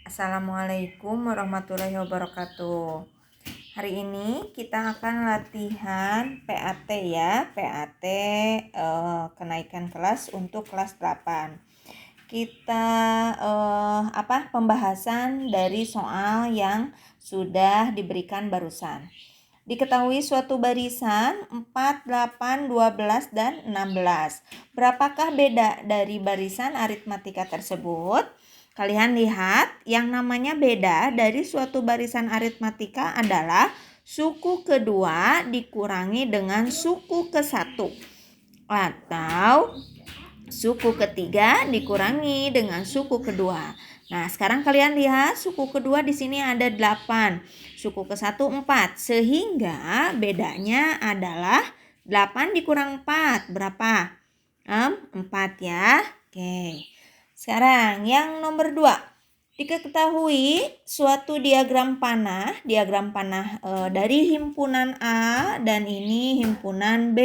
Assalamualaikum warahmatullahi wabarakatuh. Hari ini kita akan latihan PAT ya. PAT kenaikan kelas untuk kelas 8. Kita pembahasan dari soal yang sudah diberikan barusan. Diketahui suatu barisan 4, 8, 12, dan 16. Berapakah beda dari barisan aritmatika tersebut? Kalian lihat, yang namanya beda dari suatu barisan aritmatika adalah suku kedua dikurangi dengan suku ke-1 atau suku ketiga dikurangi dengan suku kedua. Nah, sekarang kalian lihat suku kedua di sini ada 8, suku ke-1 4. Sehingga bedanya adalah 8 dikurang 4. Berapa? 4 ya. Oke. Sekarang yang nomor 2. Diketahui suatu diagram panah dari himpunan A dan ini himpunan B.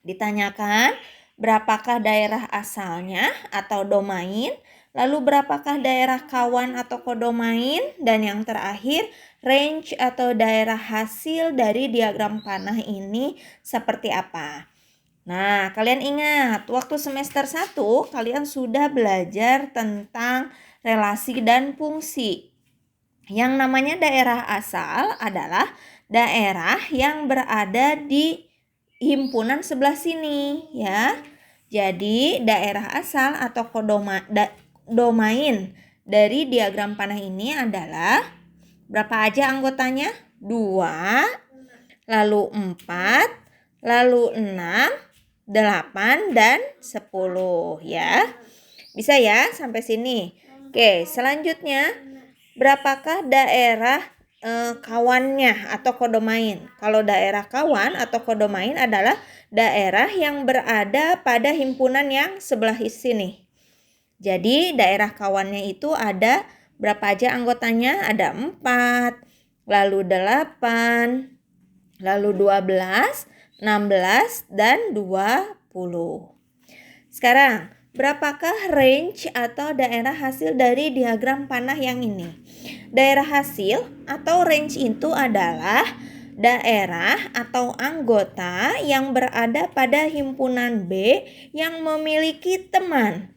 Ditanyakan berapakah daerah asalnya atau domain, lalu berapakah daerah kawan atau kodomain, dan yang terakhir range atau daerah hasil dari diagram panah ini seperti apa. Nah, kalian ingat waktu semester 1 kalian sudah belajar tentang relasi dan fungsi. Yang namanya daerah asal adalah daerah yang berada di himpunan sebelah sini ya. Jadi daerah asal atau domain dari diagram panah ini adalah berapa aja anggotanya? 2, lalu 4, lalu 6, 8, dan 10 ya. Bisa ya sampai sini. Oke, selanjutnya berapakah daerah kawannya atau kodomain? Kalau daerah kawan atau kodomain adalah daerah yang berada pada himpunan yang sebelah sini. Jadi daerah kawannya itu ada berapa aja anggotanya? Ada 4, lalu 8, lalu 12, 16, dan 20. Sekarang, berapakah range atau daerah hasil dari diagram panah yang ini? Daerah hasil atau range itu adalah daerah atau anggota yang berada pada himpunan B yang memiliki teman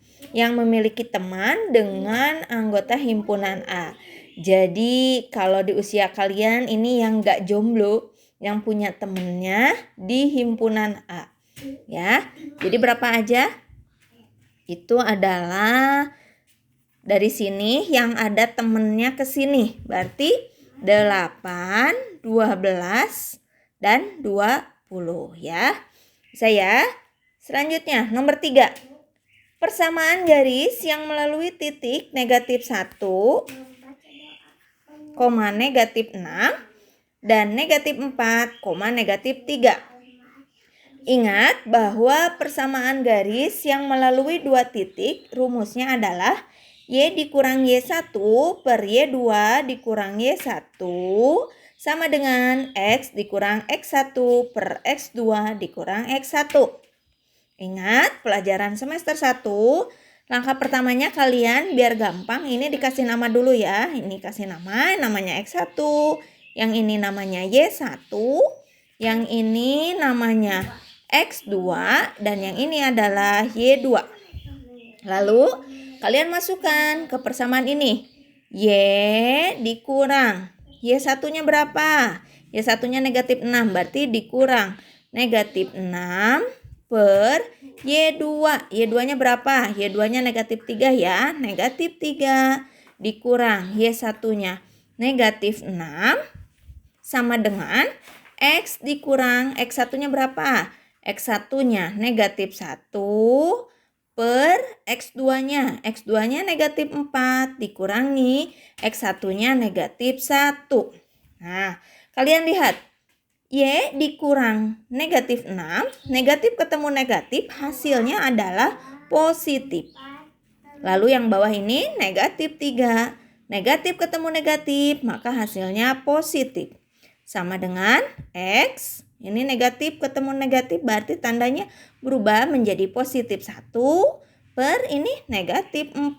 dengan anggota himpunan A. Jadi kalau di usia kalian ini yang gak jomblo, yang punya temennya di himpunan A ya. Jadi berapa aja? Itu adalah dari sini yang ada temennya ke sini. Berarti 8, 12, dan 20 ya. Bisa ya? Selanjutnya nomor 3. Persamaan garis yang melalui titik negatif 1, negatif 6, dan negatif 4, negatif 3. Ingat bahwa persamaan garis yang melalui 2 titik rumusnya adalah Y dikurang Y1 per Y2 dikurang Y1 sama dengan X dikurang X1 per X2 dikurang X1. Ingat pelajaran semester 1, langkah pertamanya kalian biar gampang ini dikasih nama dulu ya. Ini kasih namanya X1, yang ini namanya Y1, yang ini namanya X2, dan yang ini adalah Y2. Lalu kalian masukkan ke persamaan ini. Y dikurang Y1-nya berapa? Y1-nya negatif 6, berarti dikurang negatif 6 per Y2. Y2-nya berapa? Y2-nya negatif 3 ya. Negatif 3 dikurang Y1-nya negatif 6 sama dengan X dikurang X1-nya berapa? X1-nya negatif 1 per X2-nya. X2-nya negatif 4 dikurangi X1-nya negatif 1. Nah, kalian lihat. Y dikurang negatif 6. Negatif ketemu negatif, hasilnya adalah positif. Lalu yang bawah ini negatif 3. Negatif ketemu negatif, maka hasilnya positif. Sama dengan X. Ini negatif ketemu negatif berarti tandanya berubah menjadi positif 1 per ini negatif 4.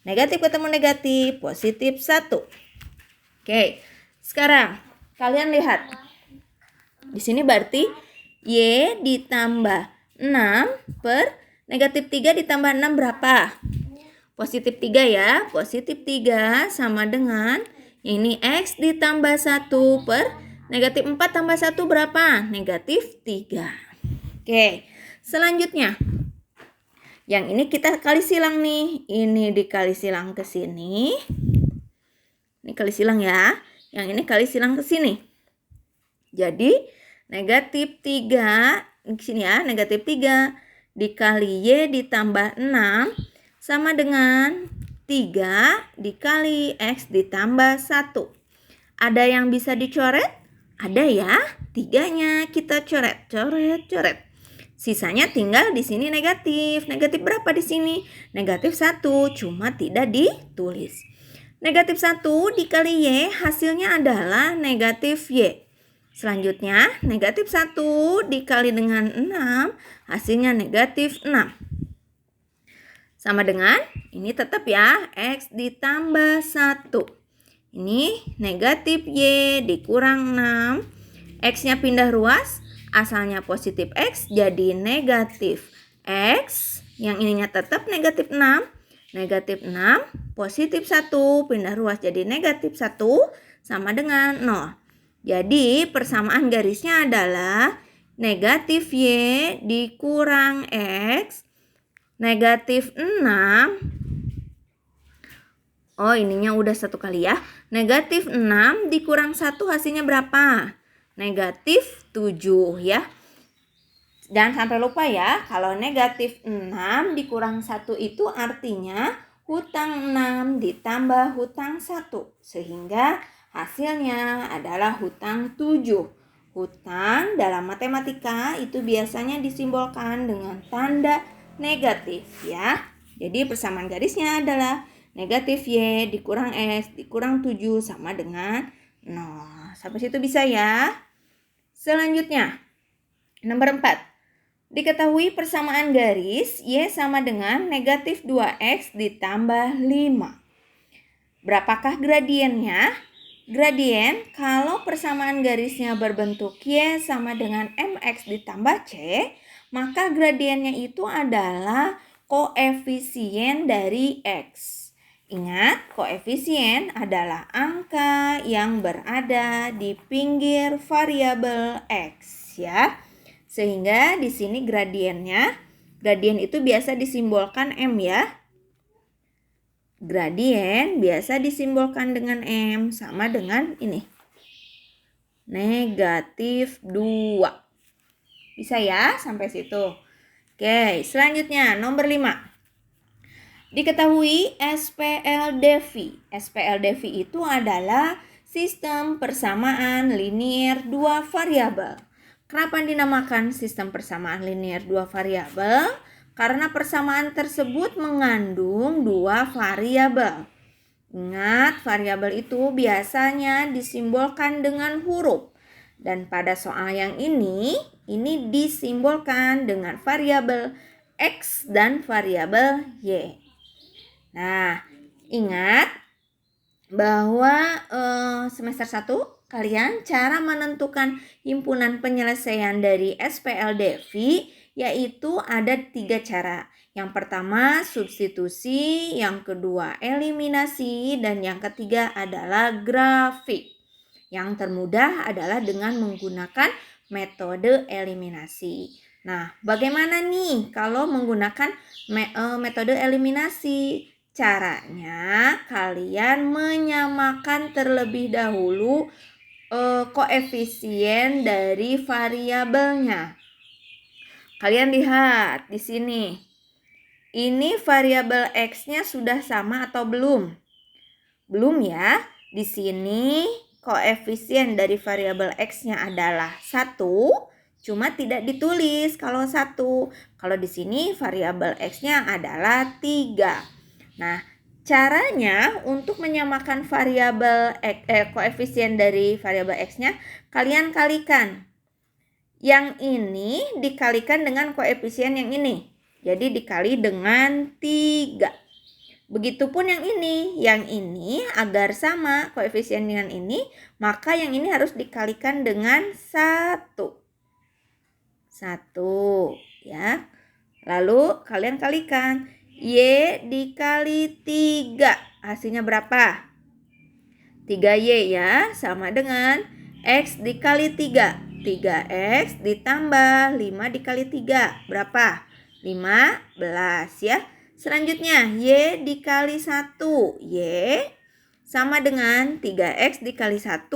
Negatif ketemu negatif, positif 1. Oke, sekarang kalian lihat. Di sini berarti Y ditambah 6 per negatif 3 ditambah 6 berapa? Positif 3 ya. Positif 3 sama dengan ini X ditambah 1 per negatif 4 tambah 1 berapa? Negatif 3. Oke, selanjutnya. Yang ini kita kali silang nih. Ini dikali silang ke sini. Ini kali silang ya. Yang ini kali silang ke sini. Jadi negatif 3, di sini ya, negatif 3 dikali Y ditambah 6 sama dengan 3 dikali X ditambah 1. Ada yang bisa dicoret? Ada ya, 3-nya kita coret. Sisanya tinggal di sini negatif. Negatif berapa di sini? Negatif 1, cuma tidak ditulis. Negatif 1 dikali Y hasilnya adalah negatif Y. Selanjutnya, negatif 1 dikali dengan 6, hasilnya negatif 6. Sama dengan, ini tetap ya, X ditambah 1. Ini negatif Y dikurang 6. X-nya pindah ruas, asalnya positif X jadi negatif X. Yang ininya tetap negatif 6. Negatif 6, positif 1, pindah ruas jadi negatif 1, sama dengan 0. Jadi persamaan garisnya adalah negatif Y dikurang X, negatif 6. Oh, ininya udah satu kali ya. Negatif 6 dikurang 1 hasilnya berapa? Negatif 7 ya. Jangan sampai lupa ya, kalau negatif 6 dikurang 1 itu artinya hutang 6 ditambah hutang 1. Sehingga hasilnya adalah hutang 7. Hutang dalam matematika itu biasanya disimbolkan dengan tanda negatif ya. Jadi persamaan garisnya adalah negatif Y dikurang X dikurang 7 sama dengan 0. Sampai situ bisa ya. Selanjutnya, nomor 4. Diketahui persamaan garis Y sama dengan negatif 2X ditambah 5. Berapakah gradiennya? Gradien kalau persamaan garisnya berbentuk Y sama dengan MX ditambah C, maka gradiennya itu adalah koefisien dari X. Ingat, koefisien adalah angka yang berada di pinggir variabel X ya. Sehingga di sini gradien itu biasa disimbolkan M ya. Gradien biasa disimbolkan dengan M sama dengan ini. Negatif 2. Bisa ya sampai situ. Oke, selanjutnya nomor 5. Diketahui SPLDV. SPLDV itu adalah sistem persamaan linier 2 variabel. Kenapa dinamakan sistem persamaan linier 2 variabel? Karena persamaan tersebut mengandung 2 variabel. Ingat, variabel itu biasanya disimbolkan dengan huruf. Dan pada soal yang ini disimbolkan dengan variabel X dan variabel Y. Nah, ingat bahwa semester 1 kalian cara menentukan himpunan penyelesaian dari SPLDV yaitu ada 3 cara. Yang pertama substitusi, yang kedua eliminasi, dan yang ketiga adalah grafik. Yang termudah adalah dengan menggunakan metode eliminasi. Nah, bagaimana nih kalau menggunakan metode eliminasi? Caranya kalian menyamakan terlebih dahulu koefisien dari variabelnya. Kalian lihat di sini. Ini variabel X-nya sudah sama atau belum? Belum ya. Di sini koefisien dari variabel X-nya adalah 1, cuma tidak ditulis kalau 1. Kalau di sini variabel X-nya adalah 3. Nah, caranya untuk menyamakan variabel koefisien dari variabel X-nya, kalian kalikan. Yang ini dikalikan dengan koefisien yang ini. Jadi dikali dengan 3. Begitupun yang ini agar sama koefisien dengan ini, maka yang ini harus dikalikan dengan 1. 1, ya. Lalu kalian kalikan. Y dikali 3. Hasilnya berapa? 3Y ya, sama dengan X dikali 3. 3X ditambah 5 dikali 3. Berapa? 15 ya. Selanjutnya, Y dikali 1. Y sama dengan 3X dikali 1,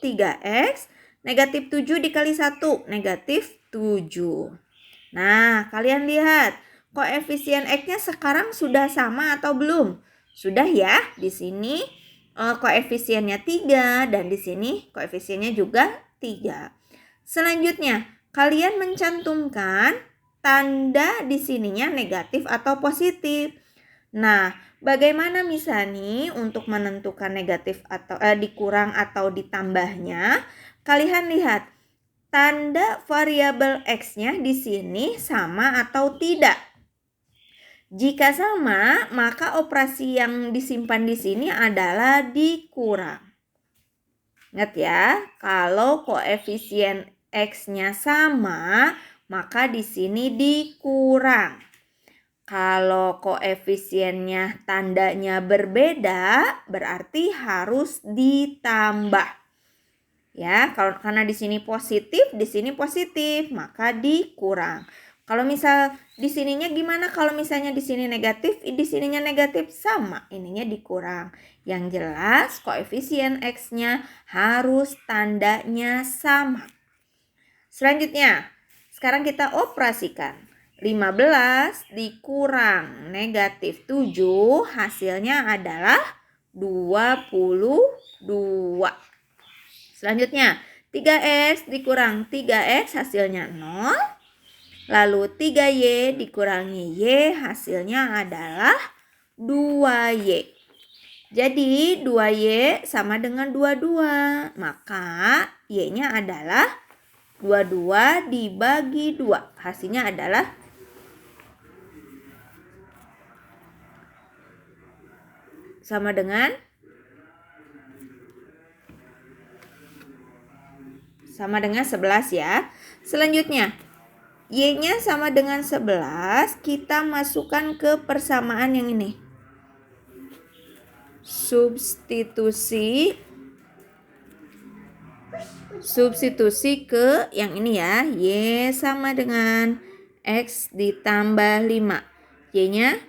3X. Negatif 7 dikali 1, negatif 7. Nah, kalian lihat, koefisien X-nya sekarang sudah sama atau belum? Sudah ya, di sini koefisiennya 3 dan di sini koefisiennya juga 3. Selanjutnya, kalian mencantumkan tanda di sininya negatif atau positif. Nah, bagaimana misalnya untuk menentukan negatif atau dikurang atau ditambahnya? Kalian lihat tanda variabel X-nya di sini sama atau tidak. Jika sama, maka operasi yang disimpan di sini adalah dikurang. Ingat ya, kalau koefisien X-nya sama, maka di sini dikurang. Kalau koefisiennya tandanya berbeda, berarti harus ditambah. Ya, karena di sini positif, maka dikurang. Kalau misal di sininya gimana? Kalau misalnya di sini negatif, di sininya negatif, sama, ininya dikurang. Yang jelas koefisien X-nya harus tandanya sama. Selanjutnya, sekarang kita operasikan. 15 dikurang negatif 7 hasilnya adalah 22. Selanjutnya, 3X dikurang 3X hasilnya 0. Lalu 3Y dikurangi Y hasilnya adalah 2Y. Jadi 2Y sama dengan 22. Maka Y-nya adalah 22 dibagi 2. Hasilnya adalah sama dengan 11 ya. Selanjutnya, Y-nya sama dengan 11, kita masukkan ke persamaan yang ini. Substitusi ke yang ini ya. Y sama dengan X ditambah 5. Y-nya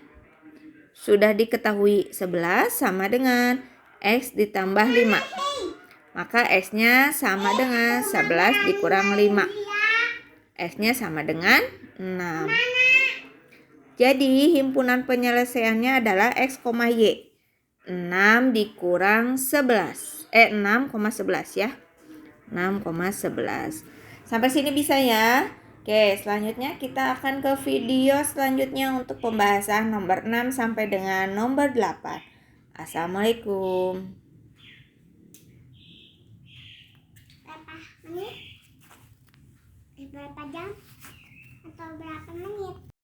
sudah diketahui 11 sama dengan X ditambah 5. Maka X-nya sama dengan 11 dikurang 5. X-nya sama dengan 6. Jadi himpunan penyelesaiannya adalah X, Y. 6 dikurang 11. 6,11 ya. 6,11. Sampai sini bisa ya. Oke, selanjutnya kita akan ke video selanjutnya untuk pembahasan nomor 6 sampai dengan nomor 8. Assalamualaikum. Berapa menit? Berapa jam? Atau berapa menit?